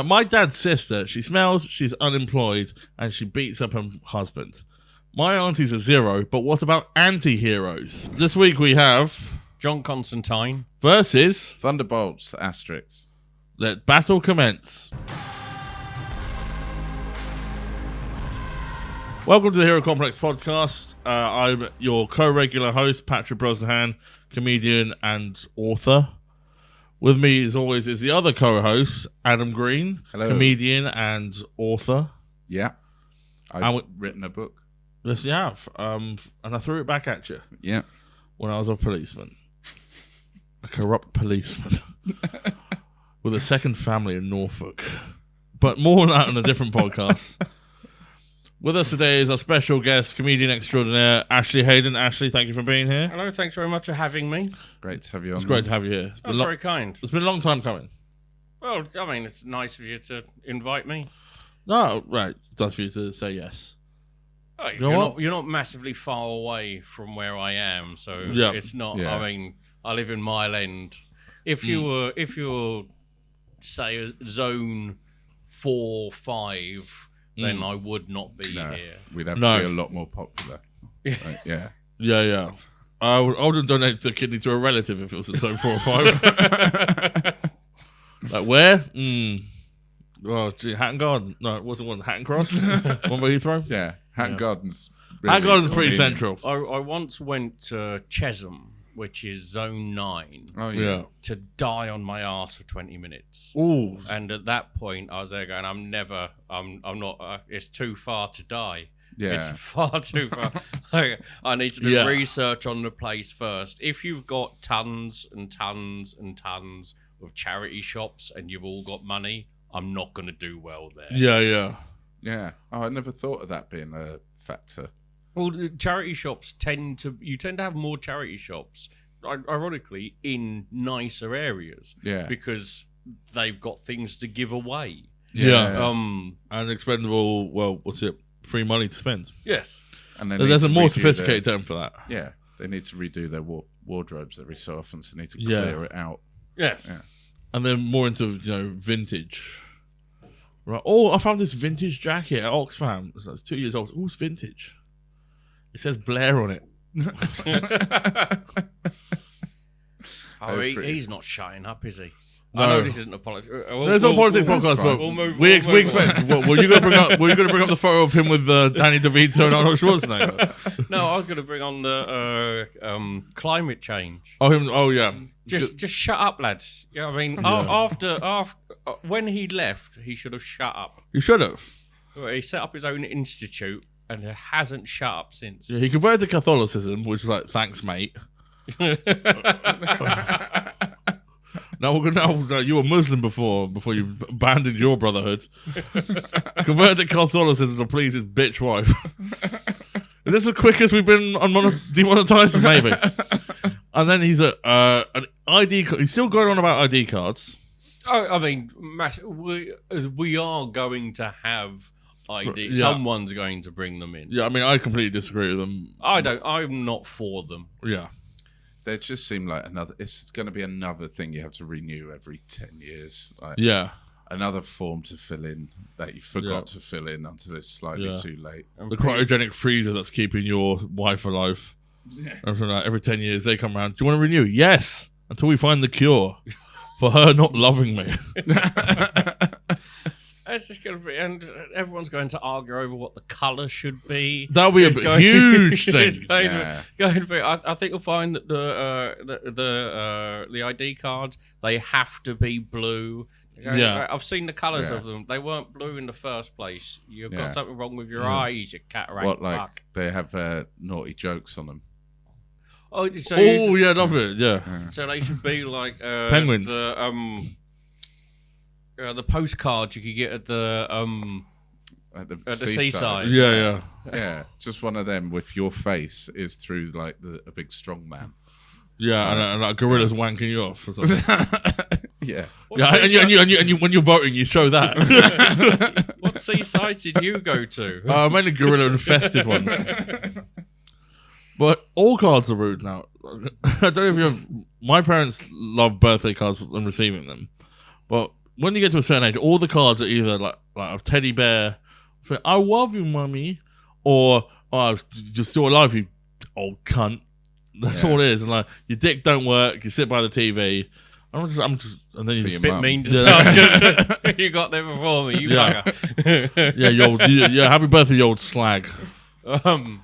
My dad's sister, she smells, she's unemployed, and she beats up her husband. My auntie's a 0, but what about anti-heroes? This week we have... John Constantine versus... Thunderbolts, asterisks. Let battle commence. Welcome to the Hero Complex podcast. I'm your co-regular host, Patrick Brosnahan, comedian and author. With me, as always, is the other co-host, Adam Green, Hello. comedian and author. Yeah. I've written a book. Yes, you have. And I threw it back at you. Yeah. When I was a policeman. A corrupt policeman. With a second family in Norfolk. But more on that on a different podcast. With us today is our special guest, comedian extraordinaire, Ashley Hadan. Ashley, thank you for being here. Hello, thanks very much for having me. Great to have you on. It's great to have you here. That's very kind. It's been a long time coming. Well, I mean, it's nice of you to invite me. No, right. That's for you to say yes. Oh, You you're not massively far away from where I am, so Yeah. it's not. Yeah. I mean, I live in Mile End. If you were, say, a zone 4, 5, then I would not be here. We'd have to be a lot more popular. Right, yeah. Yeah. I wouldn't donate the kidney to a relative if it was at zone 4 or 5. Like, where? Oh, gee, Hatton Garden. No, it wasn't one. Hatton Cross? One by Heathrow? Yeah. Hatton Gardens. Really Hatton Garden's pretty convenient. central. I once went to Chesham, which is zone 9, Oh, Yeah. yeah. to die on my ass for 20 minutes. Ooh. And at that point, I was there going, I'm not, it's too far to die. Yeah. It's far too far. I need to do research on the place first. If you've got tons and tons and tons of charity shops and you've all got money, I'm not going to do well there. Yeah. Yeah. Oh, I never thought of that being a factor. Well, the charity shops tend to have more charity shops, ironically, in nicer areas. Yeah. Because they've got things to give away. Yeah. And expendable, well, what's it? Free money to spend. Yes. And then There's a more sophisticated term for that. Yeah. They need to redo their wardrobes every so often, so they need to clear it out. Yes. Yeah. And then more into, vintage. Right. Oh, I found this vintage jacket at Oxfam. It's 2 years old. Oh, it's vintage. It says Blair on it. He's not shutting up, is he? No. I know this isn't a politics. There's no politics podcast, but we expect. Were you going to bring up the photo of him with Danny DeVito and Arnold Schwarzenegger? No, I was going to bring on the climate change. Oh, him. Oh, yeah. Just shut up, lads. Yeah, I mean, after when he left, he should have shut up. You should have. He set up his own institute and hasn't shut up since. Yeah, he converted to Catholicism, which is like, thanks, mate. Now you were Muslim before you abandoned your brotherhood. Converted to Catholicism to please his bitch wife. Is this the quickest we've been on demonetized? Maybe. And then he's an ID. He's still going on about ID cards. Oh, I mean, we are going to have ID. Yeah. Someone's going to bring them in. Yeah, I mean, I completely disagree with them. I'm not for them. Yeah. They just seem like it's going to be another thing you have to renew every 10 years. Like Yeah. another form to fill in that you forgot to fill in until it's slightly too late. The cryogenic freezer that's keeping your wife alive. Yeah. Every 10 years they come around. Do you want to renew? Yes. Until we find the cure for her not loving me. It's just going to be, and everyone's going to argue over what the colour should be. That'll be a huge thing. It's going to be. I think you'll find that the ID cards, they have to be blue. Yeah. I've seen the colours of them. They weren't blue in the first place. You've got something wrong with your eyes, you cataract. What, like fuck. they have naughty jokes on them? Oh, so yeah, love it. Yeah. So they should be like penguins. The postcards you could get at the seaside. Yeah. Yeah, just one of them with your face is through like a big strong man. Yeah, and like gorillas wanking you off or something. Yeah. And you when you're voting, you show that. What seaside did you go to? Mainly gorilla-infested ones. But all cards are rude now. I don't know if you have... My parents love birthday cards and receiving them. But when you get to a certain age, all the cards are either like a teddy bear, say, "I love you, mummy," or "Oh, you're still alive, you old cunt." That's all it is. And like, your dick don't work. You sit by the TV. I'm just, and then you just bit mean to start. You got there before me, you bugger. Yeah, you happy birthday, you old slag. Well,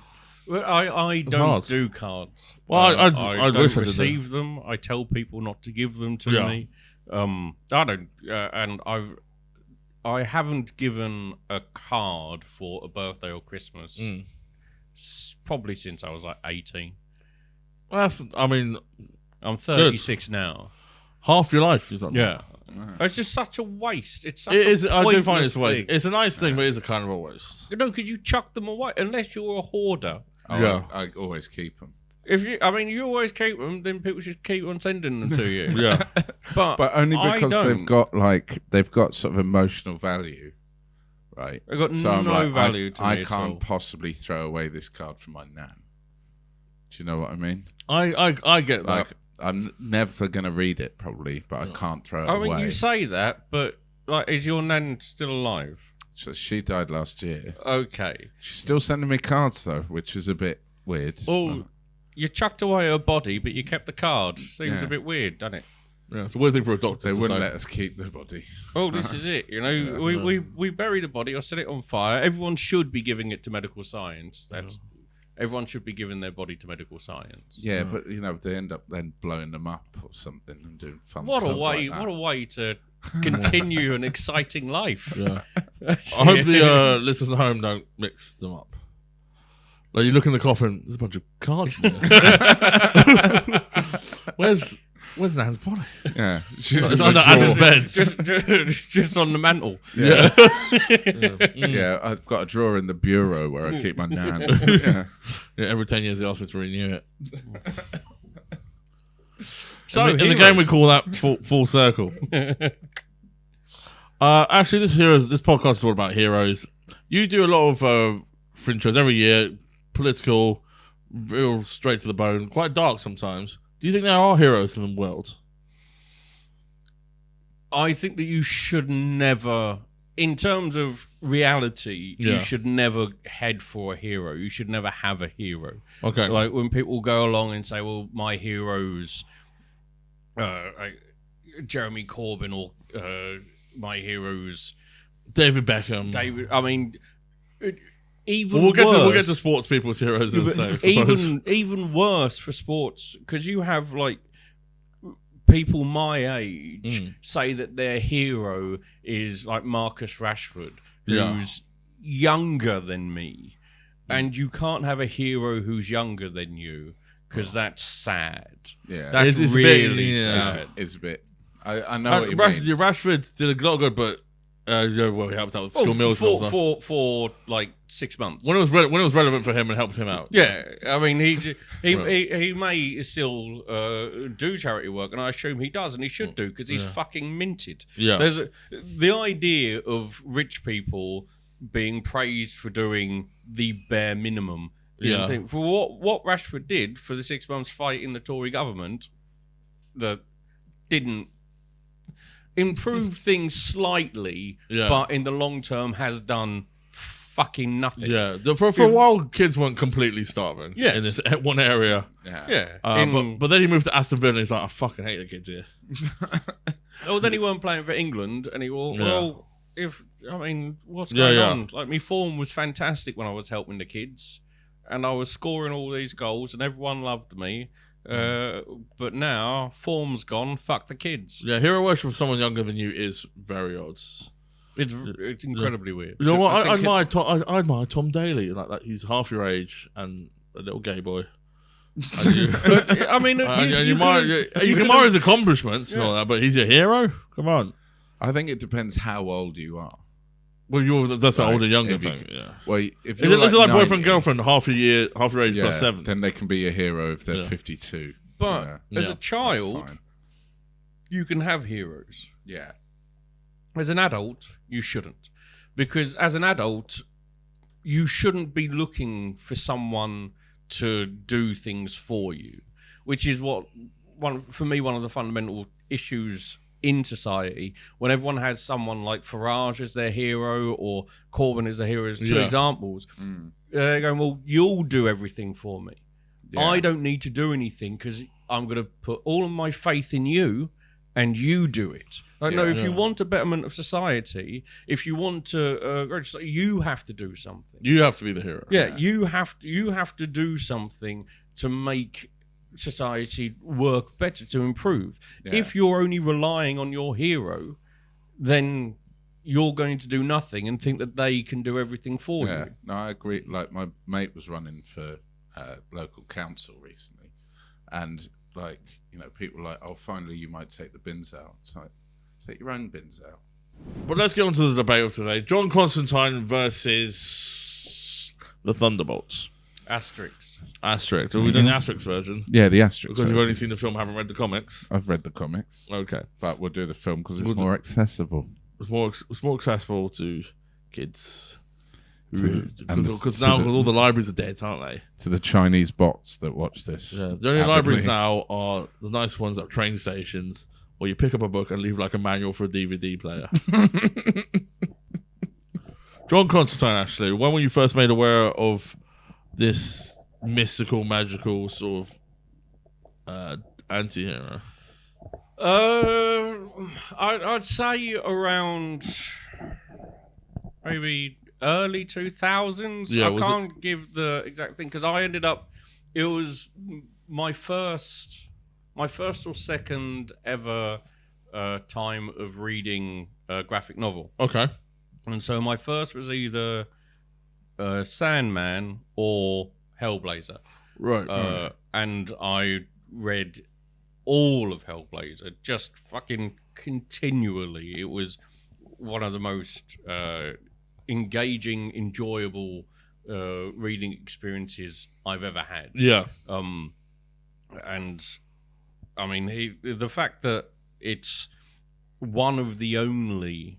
I don't do cards. Well, I don't wish receive them. I tell people not to give them to me. I don't, and I haven't given a card for a birthday or Christmas probably since I was like 18. Well, I mean, I'm 36 now. Half your life is not. Yeah. It's just such a waste. It's such It is. a I do find it's a waste. thing. It's a nice thing, but it's a kind of a waste. No, because you chuck them away unless you're a hoarder. Oh, I always keep them. If you always keep them, then people should keep on sending them to you. Yeah, but only because they've got sort of emotional value, right? They've got no value to me. I can't possibly throw away this card from my nan. Do you know what I mean? I get that. I'm never gonna read it probably, but I can't throw it away. I mean, you say that, but like, is your nan still alive? So she died last year. Okay. She's still sending me cards though, which is a bit weird. Oh, you chucked away her body, but you kept the card. Seems a bit weird, doesn't it? Yeah, it's a weird thing for a doctor. They wouldn't let us keep the body. Oh, this is it. You know, we bury the body or set it on fire. Everyone should be giving it to medical science. Everyone should be giving their body to medical science. Yeah, but you know they end up then blowing them up or something and doing fun what stuff a way! like that. What a way to continue an exciting life. Yeah. I hope the listeners at home don't mix them up. Like you look in the coffin, there's a bunch of cards in there. Where's Nan's body? Yeah, it's under Adam's bed. Just on the mantle. Yeah. Yeah, I've got a drawer in the bureau where I keep my nan. Yeah, every 10 years they ask me to renew it. So in the game we call that full circle. Actually, this podcast is all about heroes. You do a lot of fringe shows every year, political, real straight to the bone, quite dark sometimes. Do you think there are heroes in the world? I think that you should never, in terms of reality, you should never head for a hero. You should never have a hero. Okay. Like when people go along and say, well, my hero's Jeremy Corbyn or my hero's David Beckham. I mean, even we'll worse, get to sports people's heroes in a second. Even worse for sports, because you have like people my age say that their hero is like Marcus Rashford, who's younger than me, and you can't have a hero who's younger than you because that's sad. Yeah, that's it's really sad. sad. It's a bit. I know what you mean. Rashford did a lot of good, but he helped out with school meals for like 6 months when it was relevant for him and helped him out. Yeah, I mean he may still do charity work, and I assume he does, and he should do because he's fucking minted. Yeah, there's the idea of rich people being praised for doing the bare minimum. For what Rashford did for the 6 months fighting the Tory government, that didn't improve things slightly, but in the long term has done fucking nothing. Yeah, for a while, kids weren't completely starving. Yes. In this one area. Yeah. But then he moved to Aston Villa, and he's like, I fucking hate the kids here. Oh, then he weren't playing for England, and what's going on? Like, my form was fantastic when I was helping the kids, and I was scoring all these goals, and everyone loved me. But now form's gone. Fuck the kids. Yeah, hero worship of someone younger than you is very odd. It's incredibly weird. You know what? I admire Tom Daly. Like that, he's half your age and a little gay boy. I mean, you can admire his accomplishments and all that, but he's your hero. Come on. I think it depends how old you are. Well, that's an older younger thing. Yeah. Well, if is it like boyfriend girlfriend half your age plus 7? Then they can be a hero if they're 52. But as a child, you can have heroes. Yeah. As an adult, you shouldn't, because as an adult, you shouldn't be looking for someone to do things for you, which is one of the fundamental issues in society, when everyone has someone like Farage as their hero or Corbyn as their hero, as two examples, they're going, well, you'll do everything for me. Yeah. I don't need to do anything because I'm going to put all of my faith in you and you do it. Like, no, if you want a betterment of society, if you want to, you have to do something. You have to be the hero. Yeah, you have to do something to make society work better, to improve. Yeah. If you're only relying on your hero, then you're going to do nothing and think that they can do everything for you. No, I agree. Like, my mate was running for local council recently, and like, you know, people were like, oh, finally you might take the bins out. It's like, take your own bins out. But let's get on to the debate of today. John Constantine versus the Thunderbolts. Asterix. Are we doing the Asterix version? Yeah, the Asterix. Because you've only seen the film, haven't read the comics. I've read the comics. Okay. But we'll do the film because it's more accessible. It's more accessible to kids. And Because now all the libraries are dead, aren't they? To the Chinese bots that watch this. Yeah, the only libraries now are the nice ones at train stations where you pick up a book and leave like a manual for a DVD player. John Constantine, Ashley, when were you first made aware of this mystical, magical sort of anti-hero? I'd say around maybe early 2000s. Yeah, I can't give the exact thing because I ended up. It was my first or second ever time of reading a graphic novel. Okay. And so my first was either Sandman or Hellblazer. Right. And I read all of Hellblazer, just fucking continually. It was one of the most engaging, enjoyable reading experiences I've ever had. Yeah. And I mean, the fact that it's one of the only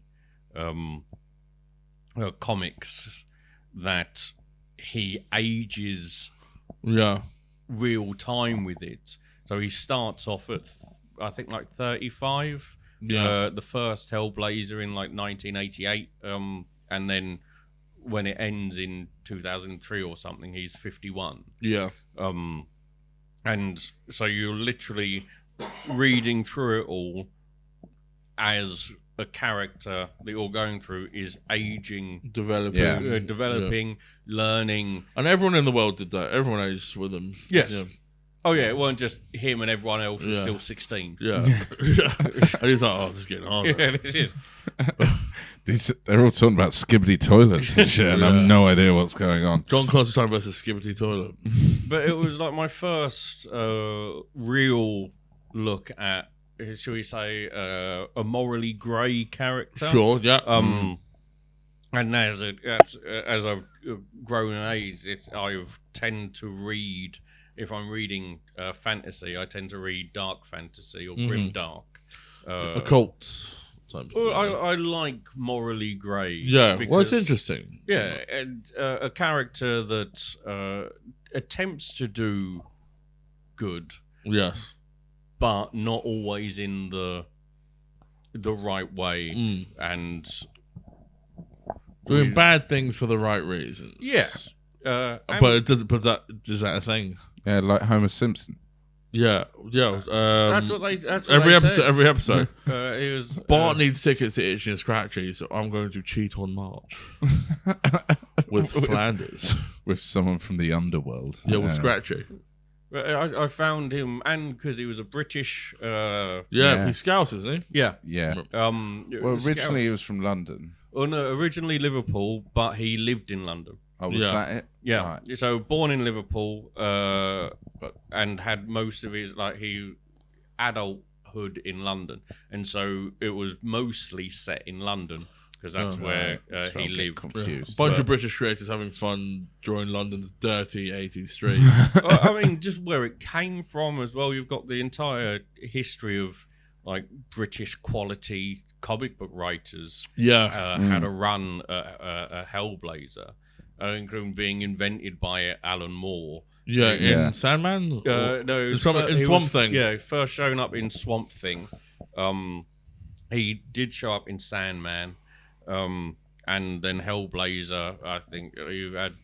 comics that he ages real time with it. So he starts off at, I think, like 35. Yeah. The first Hellblazer in like 1988. And then when it ends in 2003 or something, he's 51. Yeah. And so you're literally reading through it all as a character that you're going through is aging, developing, learning. And everyone in the world did that. Everyone aged with them. Yes. Yeah. Oh, yeah, it wasn't just him and everyone else was still 16. Yeah. And he's like, oh, this is getting harder. Yeah, this is. They're all talking about skibbity toilets and shit, and I have no idea what's going on. John Constantine versus Skibbity Toilet. But it was like my first real look at, shall we say, a morally grey character. Sure, yeah. And as I've grown in age, I tend to read. If I'm reading fantasy, I tend to read dark fantasy or grim dark. Occult. I like morally grey. Yeah, well, it's interesting. Yeah, and a character that attempts to do good. Yes. But not always in the right way. And doing bad things for the right reasons. Yeah. But is that a thing? Yeah, like Homer Simpson. Yeah. That's what they. Every episode. It was, Bart needs tickets to Itchy and Scratchy, so I'm going to cheat on March with Flanders, with someone from the underworld. Yeah, with Scratchy. I found him, and because he was a British. He's Scouse, isn't he? Yeah. Well, originally he was from London. Oh no, originally Liverpool, but he lived in London. Oh, was that it? Yeah. Right. So born in Liverpool, and had most of his adulthood in London, and so it was mostly set in London because that's where he lived. Confused. A bunch of British creators having fun drawing London's dirty 80s streets. I mean, just where it came from as well. You've got the entire history of like British quality comic book writers. Had a run a Hellblazer. Including being invented by Alan Moore. In Sandman? No, in Swamp Thing. Yeah, first shown up in Swamp Thing. He did show up in Sandman, and then Hellblazer. I think you had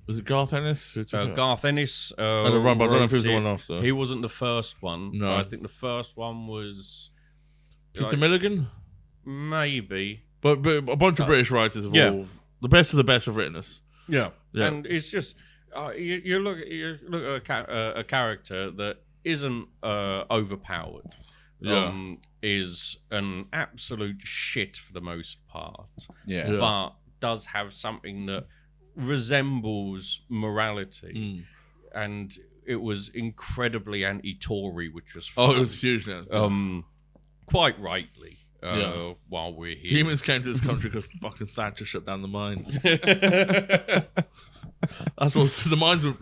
Was it Garth Ennis? Garth Ennis. I don't know, but I don't know if it was the one after. He wasn't the first one. No. I think the first one was Peter Milligan? Maybe. But a bunch of British writers have all... The best of the best have written this. Yeah. And it's just... you look at a character that isn't overpowered. Yeah. Is an absolute shit for the most part. Yeah. But does have something that resembles morality. And it was incredibly anti-Tory, which was fun. Oh, it was huge now. Quite rightly. While we're here. Demons came to this country because fucking Thatcher shut down the mines. That's what the mines were...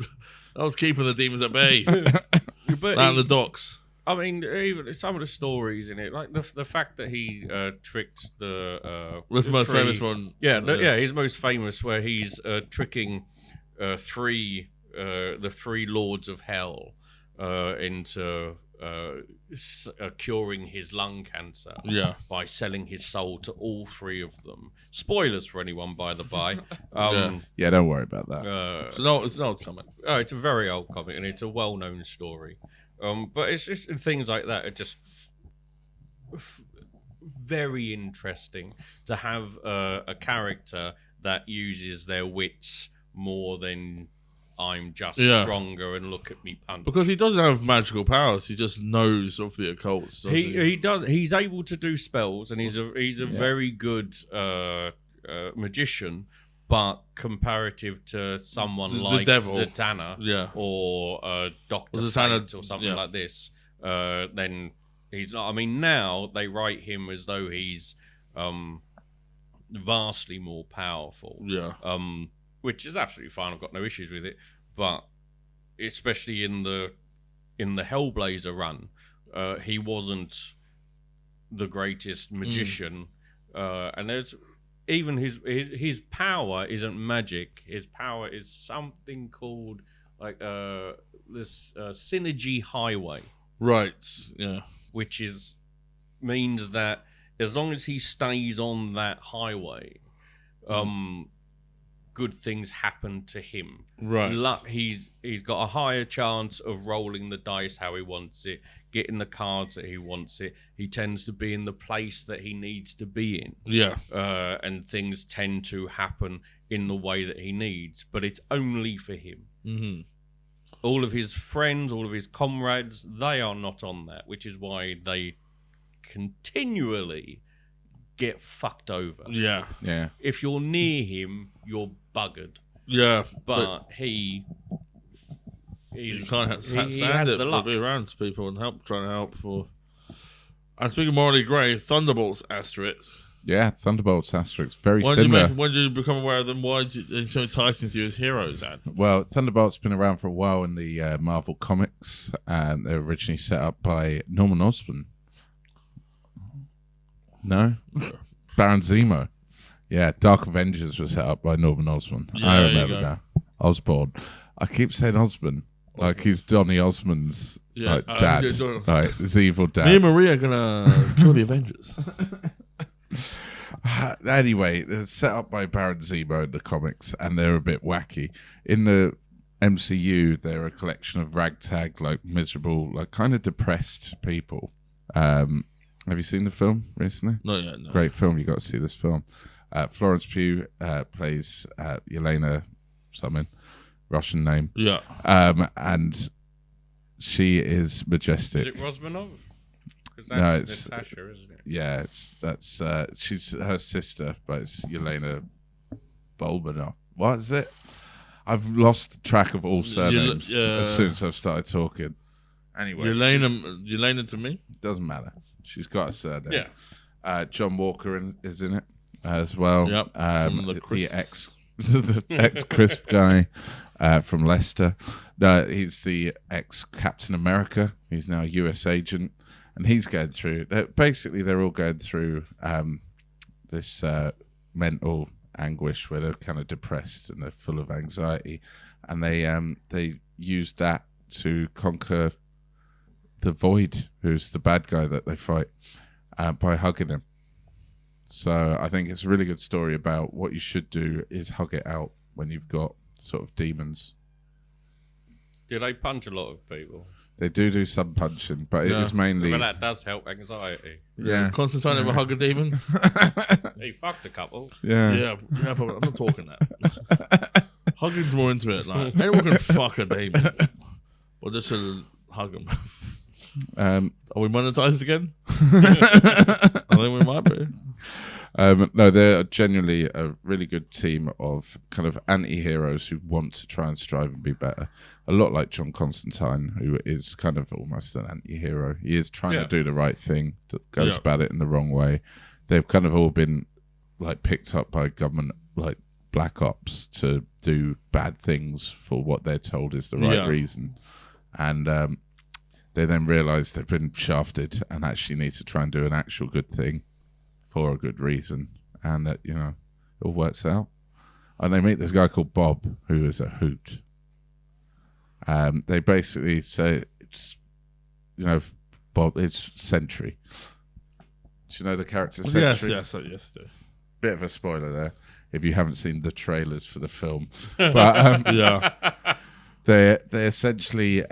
That was keeping the demons at bay. Down the docks. I mean, even some of the stories in it, like the fact that he tricked the That's the most famous one. Yeah, he's most famous where he's tricking the three lords of hell into curing his lung cancer. Yeah. By selling his soul to all three of them. Spoilers for anyone, by the by. Yeah, don't worry about that. It's an old comic. Oh, it's a very old comic, and it's a well-known story. But it's just things like that are just very interesting to have a character that uses their wits more than I'm just stronger and look at me punch. Because he doesn't have magical powers; he just knows of the occult. He does. He's able to do spells, and he's a very good magician. But comparative to someone like Zatanna, or Dr. Fate or something like this, then he's not. I mean, now they write him as though he's vastly more powerful. Yeah. Which is absolutely fine. I've got no issues with it. But especially in the Hellblazer run, he wasn't the greatest magician, and there's. Even his power isn't magic. His power is something called like this synergy highway. Right. Yeah. Which means that as long as he stays on that highway, good things happen to him. Right. He's got a higher chance of rolling the dice how he wants it, getting the cards that he wants it. He tends to be in the place that he needs to be in. Yeah. And things tend to happen in the way that he needs, but it's only for him. Mm-hmm. All of his friends, all of his comrades, they are not on that, which is why they continually get fucked over. Yeah. Yeah. If you're near him, you're buggered. Yeah. But you can't stand it. But be around people and trying to help. And speaking of morally grey, Thunderbolts asterisk. Yeah, Thunderbolts asterisk. Very similar. When did you become aware of them? Why did you so enticing to you as heroes, Ad? Well, Thunderbolts been around for a while in the Marvel comics, and they were originally set up by Norman Osborn. No? Baron Zemo. Yeah, Dark Avengers was set up by Norman Osborn. Yeah, I remember now. Osborn. I keep saying Osborn. Like he's Donny Osmond's dad. Like his evil dad. Me and Maria are going to kill the Avengers. Anyway, they're set up by Baron Zemo in the comics, and they're a bit wacky. In the MCU, they're a collection of ragtag, like miserable, like kind of depressed people. Have you seen the film recently? Not yet, no. Great film. You got to see this film. Florence Pugh plays Yelena, something Russian name. Yeah. And she is majestic. Is it Rosmanov? No, it's Thatcher, isn't it? Yeah, she's her sister, but it's Yelena Bolbanov. What is it? I've lost track of all surnames as soon as I've started talking. Anyway, Yelena to me doesn't matter. She's got a surname. Yeah. John Walker is in it as well. Yep. The ex Crisp guy from Leicester. No, he's the ex Captain America. He's now a US agent, and he's going through. Basically, they're all going through this mental anguish where they're kind of depressed and they're full of anxiety, and they use that to conquer the Void, who's the bad guy that they fight. by hugging him. So I think it's a really good story about what you should do is hug it out when you've got sort of demons. Do they punch a lot of people? They do some punching, but it is mainly... But that does help anxiety. Yeah. Constantine ever hug a demon? He fucked a couple. Yeah, but I'm not talking that. Hugging's more into it. Like, anyone can fuck a demon. Or just hug them. Are we monetized again? I think we might be. No, they're genuinely a really good team of kind of anti-heroes who want to try and strive and be better. A lot like John Constantine, who is kind of almost an anti-hero. He is trying to do the right thing, goes about it in the wrong way. They've kind of all been like picked up by government, like black ops, to do bad things for what they're told is the right reason. And they then realise they've been shafted and actually need to try and do an actual good thing for a good reason, and that it all works out. And they meet this guy called Bob, who is a hoot. They basically say it's Bob. It's Sentry. Do you know the character Sentry? Yes, I do. Bit of a spoiler there if you haven't seen the trailers for the film, but They essentially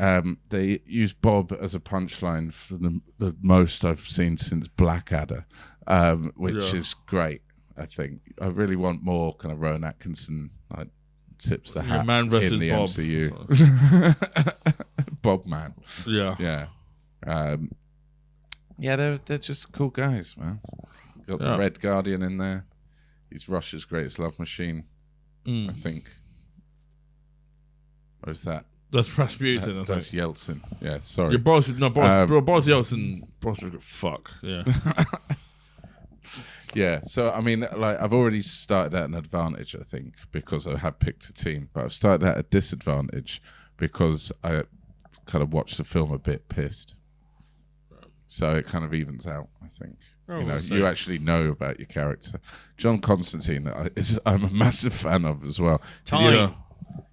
they use Bob as a punchline for the most I've seen since Blackadder, which is great. I think I really want more kind of Rowan Atkinson like tips the hat man versus in the Bob. MCU. Bob man, yeah. They're just cool guys, man. Got the Red Guardian in there. He's Russia's greatest love machine, I think. Or is that? That's Rasputin. That's Yeltsin. Yeah, sorry. Yeah, Boris Yeltsin. Boris, fuck. Yeah. Yeah. So I mean, like, I've already started at an advantage, I think, because I have picked a team, but I've started at a disadvantage because I kind of watched the film a bit pissed. So it kind of evens out, I think. You actually know about your character. John Constantine, I'm a massive fan of as well.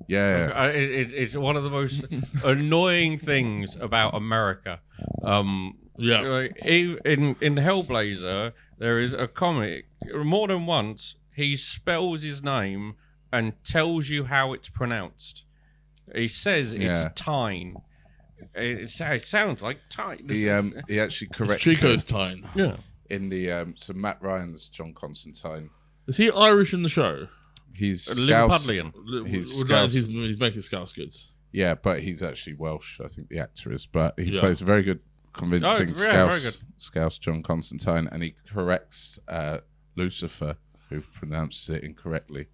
Yeah. It's one of the most annoying things about America. In Hellblazer, there is a comic. More than once, he spells his name and tells you how it's pronounced. He says it's Tyne. It sounds like Tyne. He actually corrects Chico's Tyne. Yeah. In the so Matt Ryan's John Constantine. Is he Irish in the show? He's Liverpudlian. He's making Scouse goods. Yeah, but he's actually Welsh, I think the actor is. But he plays a very good, convincing Scouse John Constantine, and he corrects Lucifer, who pronounces it incorrectly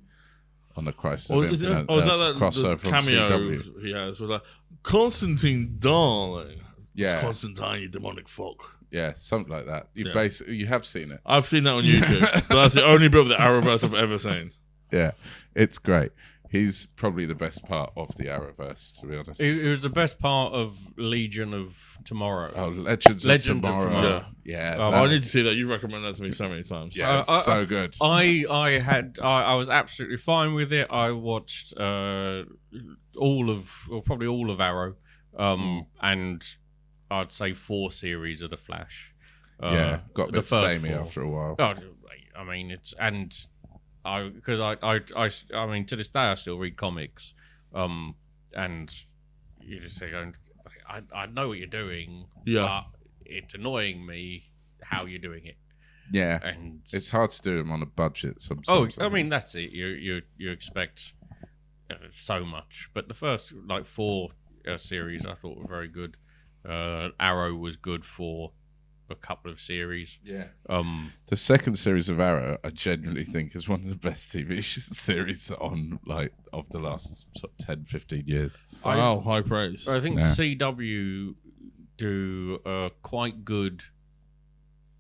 on the Christ of Infinite crossover the cameo on CW. He has was like, Constantine, darling. Yeah. It's Constantine, you demonic fuck. Yeah, something like that. You have seen it. I've seen that on YouTube. But that's the only bit of the Arrowverse I've ever seen. Yeah, it's great. He's probably the best part of the Arrowverse, to be honest. It was the best part of Legion of Tomorrow. Oh, Legends of Tomorrow. Yeah. I need to see that. You recommend that to me so many times. Yeah, it's so good. I was absolutely fine with it. I watched probably all of Arrow, and I'd say 4 series of The Flash. Got a bit samey after a while. Oh, I mean, because I mean, to this day I still read comics, and you just say, I know what you're doing, but it's annoying me how you're doing it. Yeah, and it's hard to do them on a budget sometimes. I mean, that's it. You expect so much, but the first 4 series I thought were very good. Arrow was good for a couple of series. Yeah. The second series of Arrow, I genuinely think, is one of the best TV series on of the last sort of 10, 15 years. Wow, high praise. I think CW do a quite good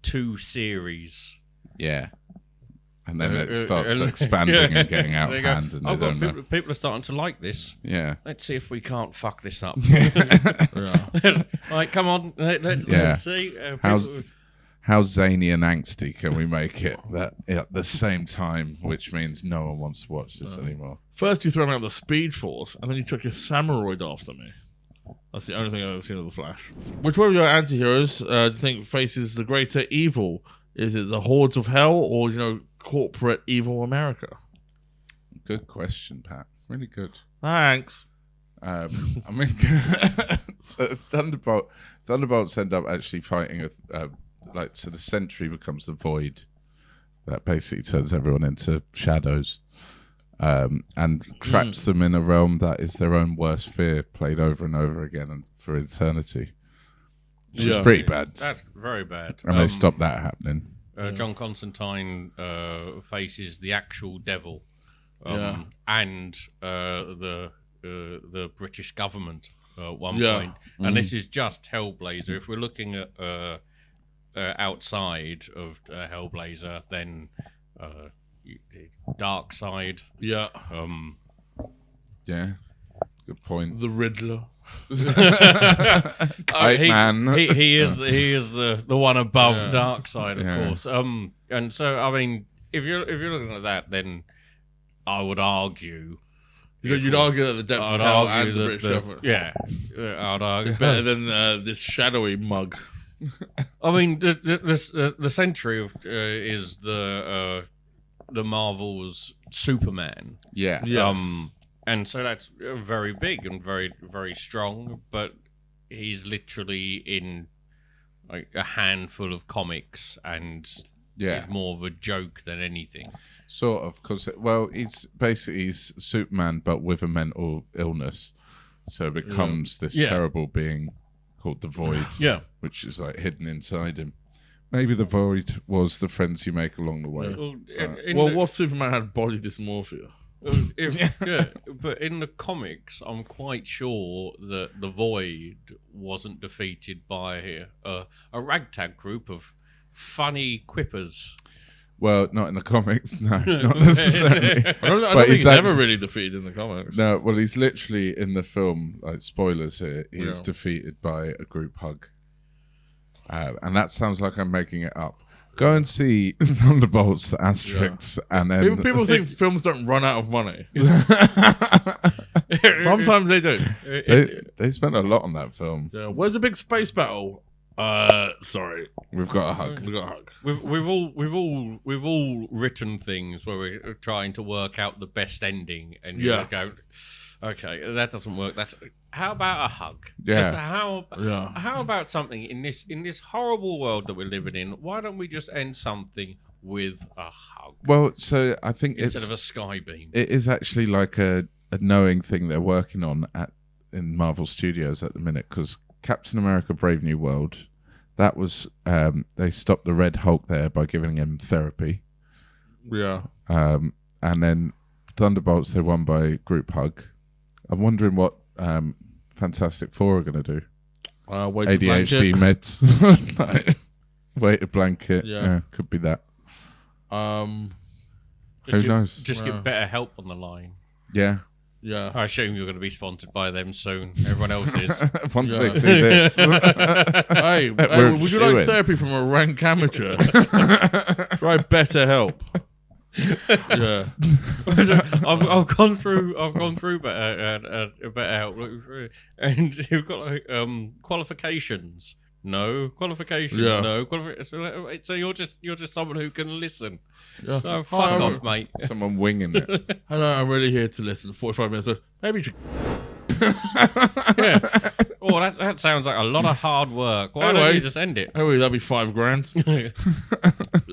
2 series. Yeah. And then it starts expanding and getting out of hand. And people are starting to like this. Yeah. Let's see if we can't fuck this up. Yeah. Like, come on. Let's see. How zany and angsty can we make it that at the same time, which means no one wants to watch this anymore? First you throw me out the Speed Force, and then you took your Samuroid after me. That's the only thing I've ever seen of the Flash. Which one of your anti-heroes do you think faces the greater evil? Is it the hordes of hell, or corporate evil America? Good question, Pat. Really good. Thanks. I mean, so Thunderbolts end up actually fighting so the Sentry becomes the Void that basically turns everyone into shadows, and traps them in a realm that is their own worst fear, played over and over again and for eternity. Which is pretty bad. That's very bad. And they stop that happening. John Constantine faces the actual devil, and the British government at one point. And this is just Hellblazer. If we're looking at outside of Hellblazer, then Dark Side. Yeah. Yeah. Good point. The Riddler. He is the one above Dark Side, of course. And so I mean, if you're looking at that, then I would argue. You'd argue that the depths of hell and the British government. Yeah, I'd argue better than this shadowy mug. I mean, the Sentry is the Marvel's Superman. Yeah. Yes. And so that's very big and very, very strong, but he's literally in like a handful of comics, and he's more of a joke than anything. Sort of, because he's Superman, but with a mental illness, so it becomes this terrible being called the Void, which is like hidden inside him. Maybe the Void was the friends you make along the way. What if Superman had body dysmorphia? But in the comics, I'm quite sure that the Void wasn't defeated by a ragtag group of funny quippers. Well, not in the comics, no, not necessarily. I don't think he's never really defeated in the comics. No, well, he's literally in the film, like spoilers here, he's defeated by a group hug. And that sounds like I'm making it up. Go and see Thunderbolts, the Asterix, and then... People think films don't run out of money. Sometimes they do. They spent a lot on that film. Yeah. Where's the big space battle? Sorry. We've got a hug. We've got a hug. We've all written things where we're trying to work out the best ending, and you just go, okay, that doesn't work. How about a hug? Yeah. Just how about something in this horrible world that we're living in? Why don't we just end something with a hug? Well, so I think instead of a sky beam, it is actually like a knowing thing they're working on in Marvel Studios at the minute, because Captain America: Brave New World, that was they stopped the Red Hulk there by giving him therapy. Yeah. And then Thunderbolts, they won by group hug. I'm wondering what Fantastic Four are going to do. ADHD meds. Weighted blanket. Yeah, could be that. Who knows? Just get better help on the line. Yeah. Yeah. I assume you're going to be sponsored by them soon. Everyone else is. Once they see this. Hey, would you like therapy from a rank amateur? Try Better Help. Yeah. I've gone through better help, and you've got like qualifications. No qualifications. Yeah. No qualifications. So you're just someone who can listen. Yeah. So fuck off, mate. Someone winging it. Hello, I'm really here to listen. 45 minutes. So maybe you should. Yeah. Oh, that sounds like a lot of hard work. Why don't you just end it? Oh, that'd be $5,000.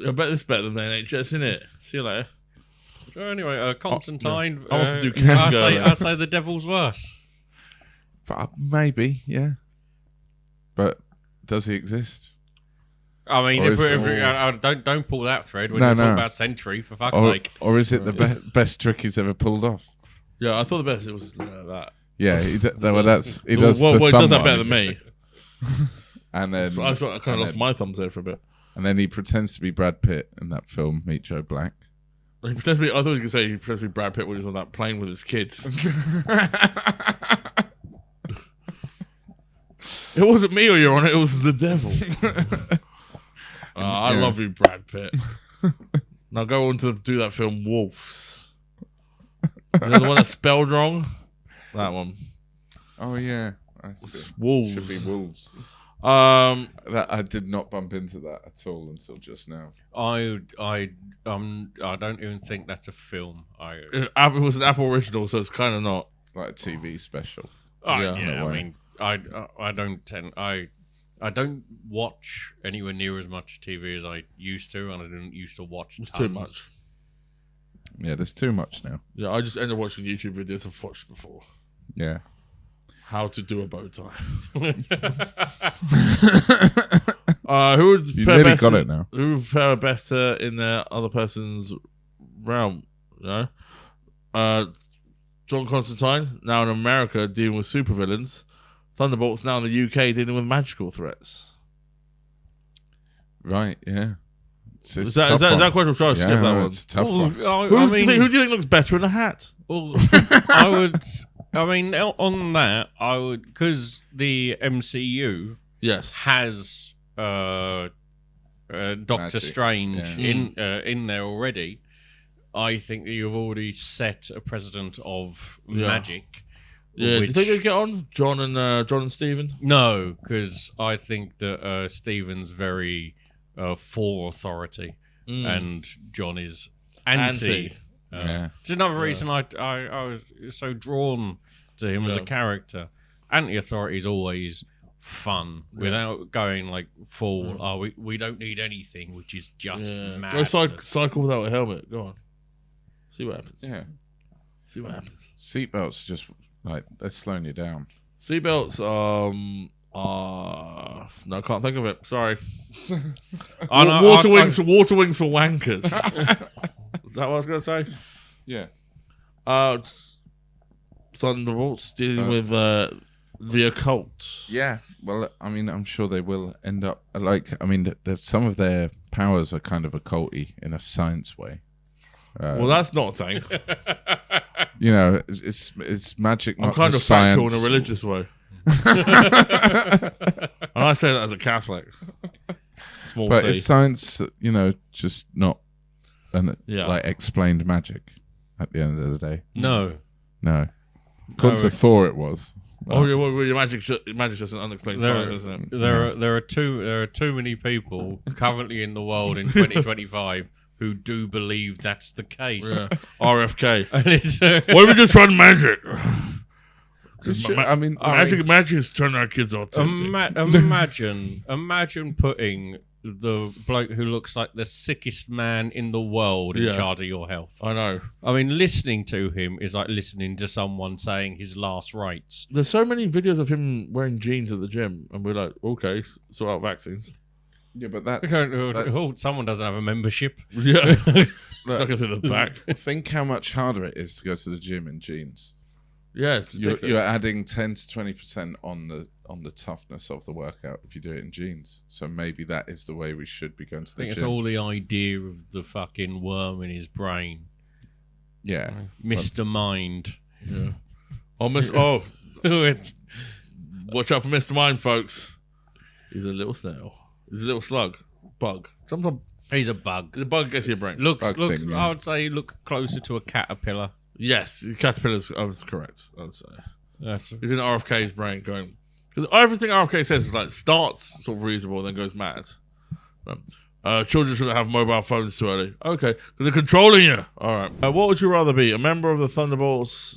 I bet it's better than the NHS, isn't it? See you later. So anyway, Constantine. I want to do I'd say the devil's worse. But maybe, yeah. But does he exist? I mean, don't pull that thread when you talk about Sentry, for fuck's sake. Or is it the best trick he's ever pulled off? Yeah, I thought the best was that. Yeah, he does the he does that better than me. And then I thought I kind of lost my thumbs there for a bit. And then he pretends to be Brad Pitt in that film, Meet Joe Black. He pretends to be. I thought he was going to say he pretends to be Brad Pitt when he's on that plane with his kids. It wasn't me or you're on it. It was the devil. I love you, Brad Pitt. Now go on to do that film, Wolves. The one that's spelled wrong. That one. Oh yeah. I see. Wolves. Should be wolves. I did not bump into that at all until just now. I don't even think that's a film. It was an Apple original, so it's kind of not. It's like a TV special. Yeah, I mean, I don't watch anywhere near as much TV as I used to, and I didn't used to watch. It's tons. too much. Yeah, there's too much now. Yeah, I just ended up watching YouTube videos I've watched before. Yeah. How to do a bow tie. Who would You fare nearly best? got it now. Who would fare better in their other person's realm? You know, John Constantine now in America dealing with supervillains. Thunderbolts now in the UK dealing with magical threats. Right, yeah. It's Is that a question? We'll try to skip that one. It's a tough Well, one. Who do you think looks better in a hat? Well, I mean, on that, I would, because the MCU Yes. has Doctor Magic, Strange yeah. in there already. I think that you've already set a precedent of magic. Yeah. Do you think they get on, John and Stephen? No, because I think that Stephen's very for authority, and John is anti. Yeah. It's another reason I was so drawn to him as a character. Anti-authority is always fun without going like full. We don't need anything, which is just mad. Go cycle without a helmet. Go on. See what happens. Yeah. See what happens. Seatbelts just like they're slowing you down. Seatbelts. No, I can't think of it. Sorry. Water wings for wankers. Is that what I was going to say? Yeah. Thunderbolts dealing with the occult. Yeah. Well, I mean, I'm sure they will end up like. I mean, some of their powers are kind of occulty in a science way. Well, that's not a thing. You know, it's magic. I'm Not kind of just factual science. in a religious way. And I say that as a Catholic. Small But C. it's science, you know, just not like explained magic at the end of the day. No. According to Thor, it was. Oh, yeah, well, your magic's just an unexplained science, isn't it? There are too many people currently in the world in 2025 who do believe that's the case. Yeah. RFK. And it's, Why are we just trying magic? Magic is turning our kids autistic. Imagine putting the bloke who looks like the sickest man in the world in charge of your health. I know. I mean, listening to him is like listening to someone saying his last rites. There's so many videos of him wearing jeans at the gym, and we're like, okay, sort out vaccines. Yeah, but that's someone doesn't have a membership. Yeah. Stuck it through the back. Think how much harder it is to go to the gym in jeans. Yeah, it's ridiculous. You're adding 10 to 20% on the toughness of the workout if you do it in jeans. So maybe that is the way we should be going to the gym. It's all the idea of the fucking worm in his brain. Yeah. Mr. Mind. Yeah. Watch out for Mr. Mind, folks. He's a little snail. He's a little slug. Bug. Sometimes he's a bug. The bug gets your brain. Looks. I would say look closer to a caterpillar. Yes, caterpillars. I was correct. I would say he's in RFK's brain going because everything RFK says is like starts sort of reasonable, then goes mad. Children shouldn't have mobile phones too early. Okay, because they're controlling you. All right. What would you rather be, a member of the Thunderbolts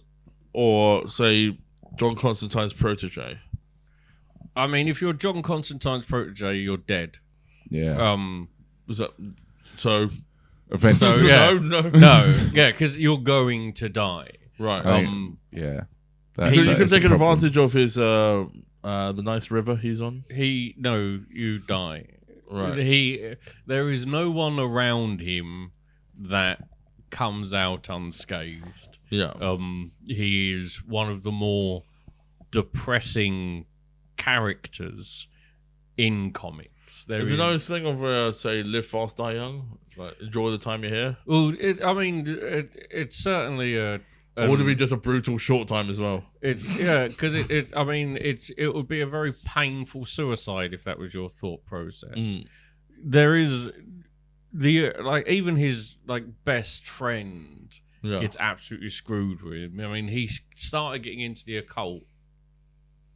or say John Constantine's protege? I mean, if you're John Constantine's protege, you're dead. Yeah. Was that so? Eventually. So, yeah. No. Yeah, because you're going to die. Right. Yeah. You can take advantage of his the nice river he's on. You die. Right. There is no one around him that comes out unscathed. Yeah. He is one of the more depressing characters in comics. Is it nice thing of say live fast, die young? Like enjoy the time you're here. Well, it's certainly a. Or would it be just a brutal short time as well? Because it would be a very painful suicide if that was your thought process. There is even his best friend gets absolutely screwed with him. I mean, he started getting into the occult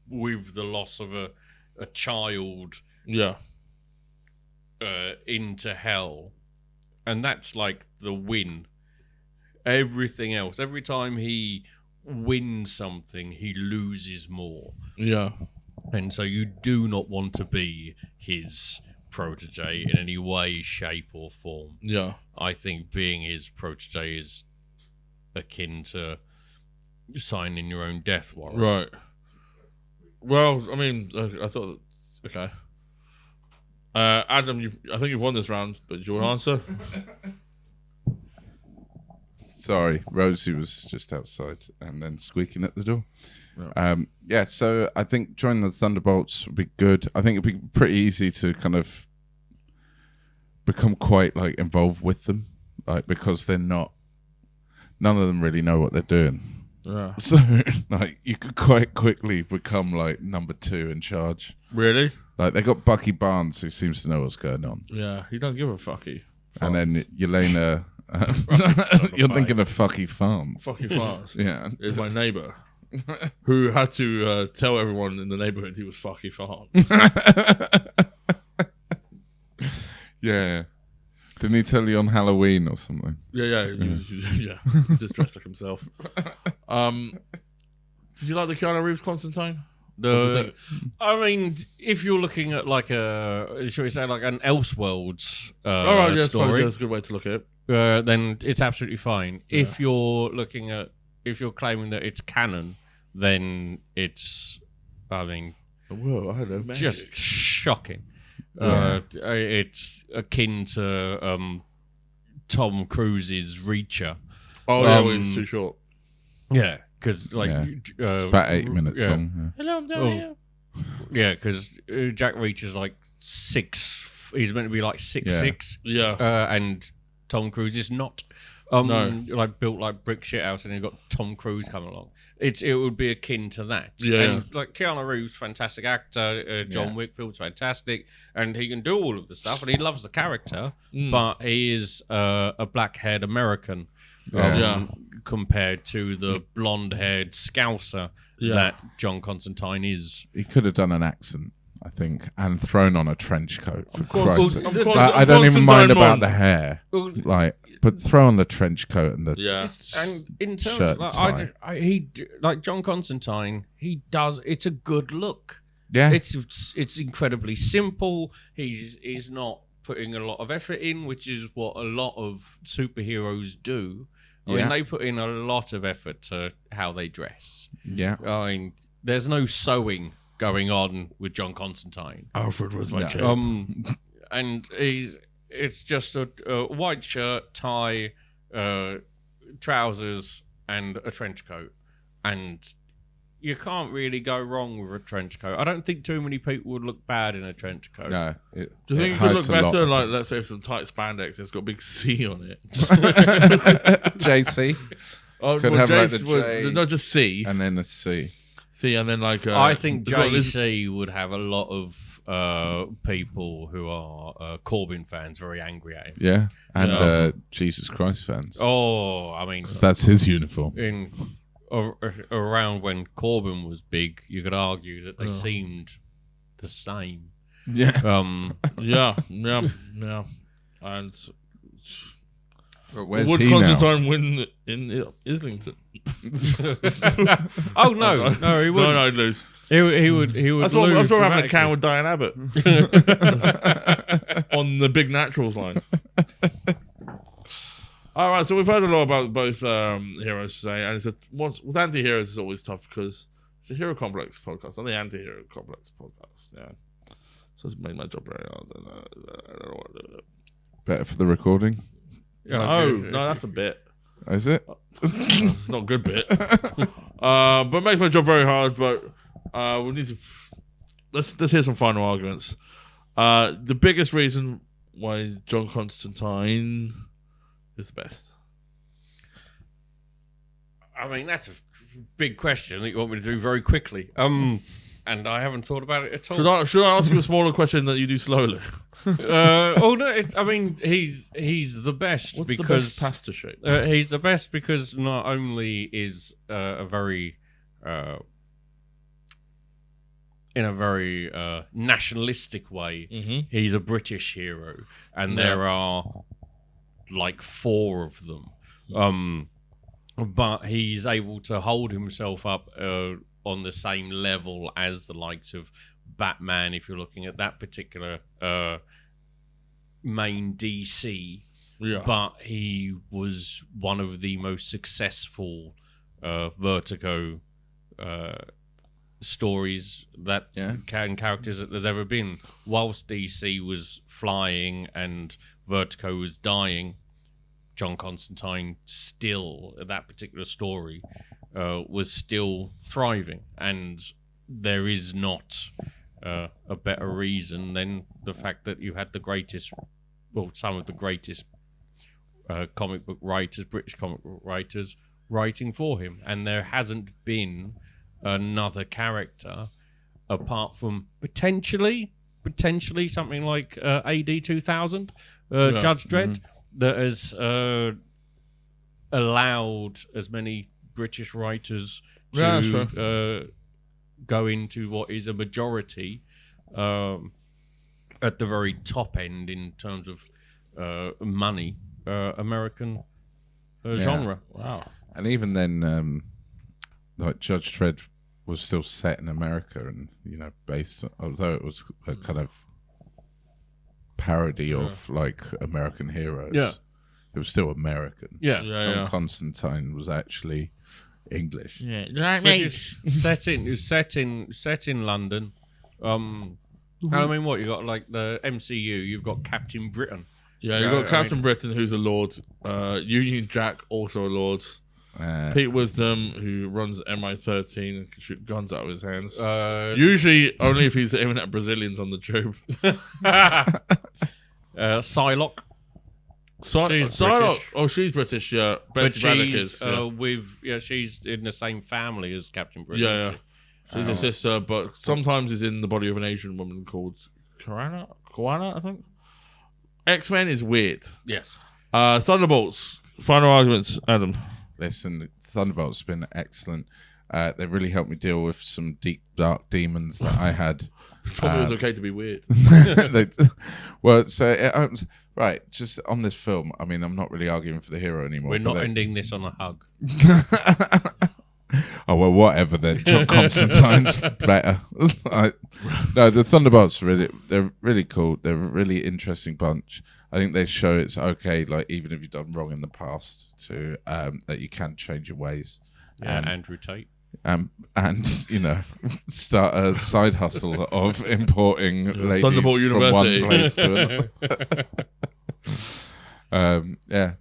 with the loss of a child Yeah. into hell, and that's like the win. Everything else, every time he wins something, he loses more. Yeah. And so you do not want to be his protege in any way, shape, or form. Yeah. I think being his protege is akin to signing your own death warrant. Right. Well, I mean, I thought... Okay. Adam, I think you've won this round, but do you want to answer? Sorry, Rosie was just outside and then squeaking at the door. Yeah. So I think joining the Thunderbolts would be good. I think it'd be pretty easy to kind of become quite like involved with them, like because they're not. None of them really know what they're doing. Yeah. So like you could quite quickly become like number 2 in charge. Really? Like they got Bucky Barnes who seems to know what's going on, Yeah. He don't give a fucky. and then Yelena. You're thinking of Fucky Farms. Fucking farts. Yeah. Is my neighbour who had to tell everyone in the neighbourhood he was fucking farts. Yeah. Didn't he tell you on Halloween or something? Yeah. He just dressed like himself. Did you like the Keanu Reeves Constantine? I mean, if you're looking at like shall we say, like an Elseworlds All right, yeah, story, that's a good way to look at it. then it's absolutely fine. Yeah. If you're claiming that it's canon, then it's, I mean, Whoa, I don't know. just shocking. Yeah. It's akin to Tom Cruise's Reacher. Oh, yeah, well, it's too short. Yeah, because like It's about 8 minutes yeah. long. Hello, I'm down here. Yeah, because Jack Reacher's like 6. He's meant to be like 6'6", Yeah. and Tom Cruise is not. No. Like built like brick shit house, and you've got Tom Cruise coming along. It would be akin to that. Yeah. And like Keanu Reeves, fantastic actor. John Wickfield's fantastic, and he can do all of the stuff, and he loves the character. But he is a black-haired American, compared to the blonde-haired Scouser that John Constantine is. He could have done an accent, I think, and thrown on a trench coat. For course, Christ's of sake. course, Like, of I don't course, even mind Constantine about the hair, like, but throw on the trench coat and the And in terms shirt of and like, like John Constantine, he does. It's a good look. yeah, It's incredibly simple. He's not putting a lot of effort in, which is what a lot of superheroes do. I mean, they put in a lot of effort to how they dress. yeah. I mean, there's no sewing going on with John Constantine. Alfred was my kid. And it's just a white shirt, tie, trousers, and a trench coat. And you can't really go wrong with a trench coat. I don't think too many people would look bad in a trench coat. No. Do you think it could look better, like, let's say, some tight spandex, it's got a big C on it? JC Oh, could well, have like the Jace would, J not just C. and then a C. C, and then like... I think it's got this- JC would have a lot of people who are Corbyn fans very angry at him. Yeah, and Yeah. Jesus Christ fans. Oh, I mean, 'Cause that's his uniform. around when Corbyn was big, you could argue that they seemed the same. Yeah. Yeah. And But where's would he now? Constantine win in Islington? Oh no, he wouldn't. No, I'd lose. He would That's lose. what having a dramatically. cow with Diane Abbott on the big naturals line. All right, so we've heard a lot about both heroes today, and with anti-heroes is always tough because it's a hero complex podcast, not the anti-hero complex podcast. Yeah, so it's made my job very hard. I don't know what to do. Better for the recording, No, that's a bit. is it? It's not a good bit, but it makes my job very hard. But we need to let's hear some final arguments. The biggest reason why John Constantine is the best. I mean, that's a big question that you want me to do very quickly. And I haven't thought about it at all. Should I ask you a smaller question that you do slowly? Oh no! I mean, he's the best What's because the best pasta shape? he's the best because not only is a very in a very nationalistic way, he's a British hero, and there are like 4 of them. But he's able to hold himself up on the same level as the likes of Batman, if you're looking at that particular main DC. Yeah. But he was one of the most successful Vertigo stories that characters that there's ever been. Whilst DC was flying and Vertigo was dying, John Constantine still, that particular story, was still thriving. And there is not a better reason than the fact that you had the greatest, well, some of the greatest comic book writers, British comic book writers, writing for him. And there hasn't been another character apart from potentially something like AD 2000, Judge Dredd, that has allowed as many British writers to go into what is a majority at the very top end in terms of money, American genre. Wow. And even then, like Judge Dredd was still set in America, and based, although it was a kind of parody of like American heroes. Yeah, it was still American. Yeah, Constantine was actually English. Yeah, like which is set in London. I mean, what you got, like the MCU? You've got Captain Britain. Yeah, you've got Captain Britain, who's a lord. Union Jack, also a lord. Pete Wisdom, who runs MI13 and can shoot guns out of his hands. Usually only if he's aiming at Brazilians on the tube. Psylocke. Psylocke. British. Oh, she's British, yeah. But Betsy Braddock is. She's in the same family as Captain Britain. Yeah. She's a sister, but sometimes is in the body of an Asian woman called Kwana, I think. X-Men is weird. Yes. Thunderbolts. Final arguments, Adam. Listen, Thunderbolts have been excellent. They really helped me deal with some deep, dark demons that I had. Told me it was okay to be weird. Well, so it opens... Right, just on this film, I mean, I'm not really arguing for the hero anymore. We're not ending this on a hug. Oh, well, whatever then. John Constantine's better. No, the Thunderbolts, they're really cool. They're a really interesting bunch. I think they show it's okay, like, even if you've done wrong in the past, to that you can change your ways. Yeah, Andrew Tate. And start a side hustle of importing ladies Thunderbolt from University. one place to another.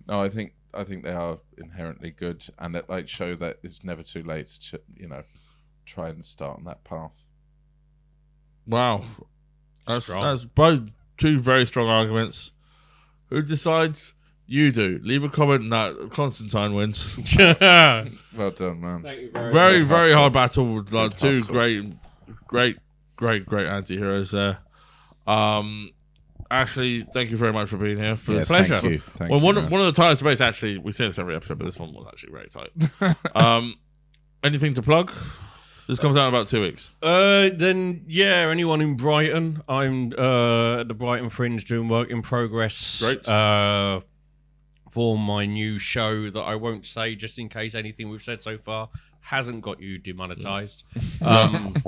I think they are inherently good, and it like show that it's never too late to try and start on that path. Wow, that's both two very strong arguments. Who decides? You do. Leave a comment that Constantine wins. Well done, man. Thank you Very, very hard battle with like, two hustle. great anti-heroes there. Ashley, thank you very much for being here. For Yeah, this pleasure. Thank you. Thank Well, you, one man. of the tightest debates, actually, we say this every episode, but this one was actually very tight. Anything to plug? This comes out in about 2 weeks. Then, yeah, anyone in Brighton, I'm at the Brighton Fringe doing work in progress. Great. For my new show that I won't say, just in case anything we've said so far hasn't got you demonetized. Thank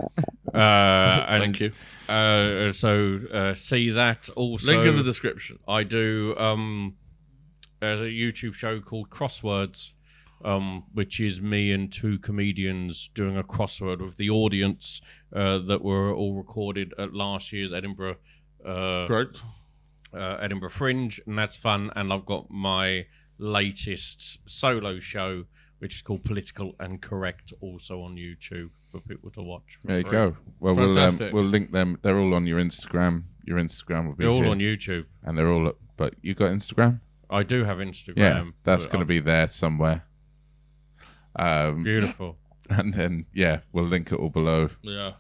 you. So see that also. Link in the description. I do there's a YouTube show called Crosswords, which is me and 2 comedians doing a crossword with the audience that were all recorded at last year's Edinburgh Edinburgh Fringe, and that's fun. And I've got my latest solo show, which is called Political and Correct, also on YouTube for people to watch. There you go. Well, we'll link them. They're all on your Instagram. Your Instagram will be. They're all here. on YouTube, and they're all. But you got Instagram? I do have Instagram. Yeah, that's going to be there somewhere. Beautiful. And then we'll link it all below. Yeah.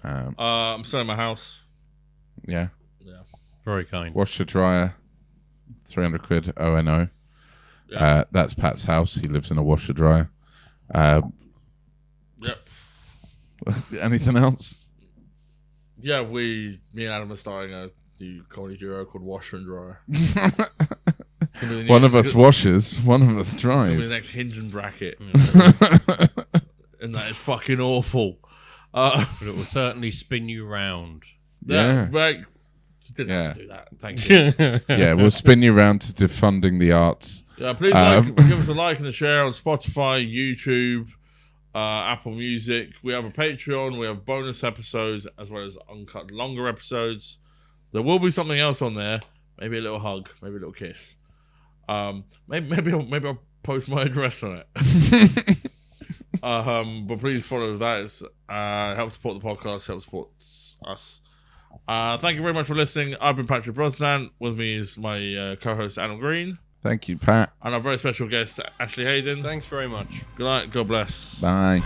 I'm selling my house. Yeah. Very kind. Washer dryer, 300 quid, ONO. Yeah. That's Pat's house. He lives in a washer dryer. Yep. Anything else? Yeah, me and Adam are starting a new comedy duo called Washer and Dryer. One of us washes, one of us It's gonna be the dries. next hinge and bracket. And that is fucking awful. But it will certainly spin you round. Yeah. Right. You didn't have Yeah. to do that. Thank you. Yeah, we'll spin you round to defunding the arts. Yeah, please give us a like and a share on Spotify, YouTube, Apple Music. We have a Patreon. We have bonus episodes as well as uncut longer episodes. There will be something else on there. Maybe a little hug. Maybe a little kiss. Maybe I'll post my address on it. But please follow that. It's help support the podcast. Help support us. Thank you very much for listening. I've been Patrick Brosnan. With me is my co-host Adam Green. Thank you, Pat. And our very special guest, Ashley Hadan. Thanks very much. Good night. God bless. Bye.